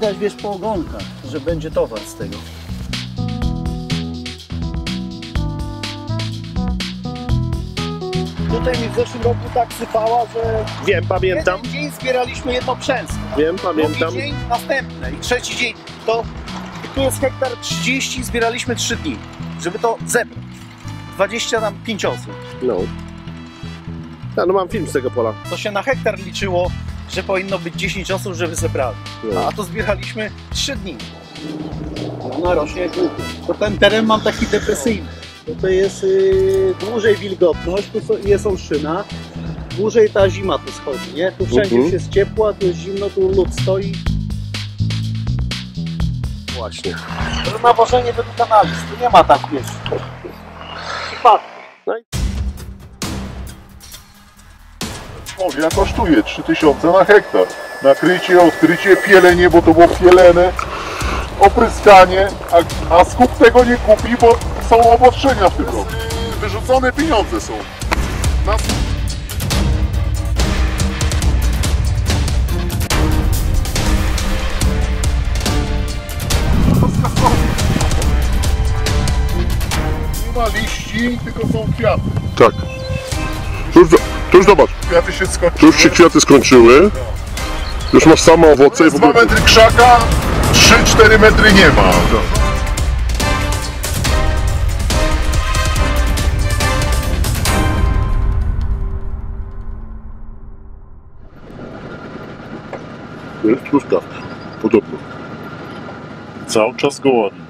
widać, wiesz, po ogonkach, że będzie towar z tego. Tutaj mi w zeszłym roku tak sypała, że Wiem, pamiętam. jeden dzień zbieraliśmy jedno przęsło. Wiem, pamiętam. Drugi dzień następne i trzeci dzień. To tu jest hektar 30, zbieraliśmy 3 dni, żeby to zebrać. 25 osób. No. Ja, no mam film z tego pola. To się na hektar liczyło, że powinno być 10 osób, żeby zebrali. No. A to zbieraliśmy 3 dni. Ona rośnie jak łupy. To ten teren mam taki depresyjny. To jest dłużej wilgotność, tu jest olszyna, dłużej ta zima tu schodzi, nie? Tu wszędzie już jest ciepło, a tu jest zimno, tu lód stoi. Właśnie. To nawożenie według analiz, tu nie ma tak, wiesz, przypadku. Foliia kosztuje 3000 na hektar. Nakrycie, odkrycie, pielenie, bo to było pielene, opryskanie, a skup tego nie kupi, bo są obostrzenia w tym roku. Wyrzucone pieniądze są. Nie ma liści, tylko są kwiaty. Tak. Tu już zobacz, Kwiaty się skończyły. tu już się kwiaty skończyły. Już masz same owoce i Jest w 2 ogóle... metry krzaka, 3-4 metry nie ma. To jest truskawka. Podobno. Cały czas głodny.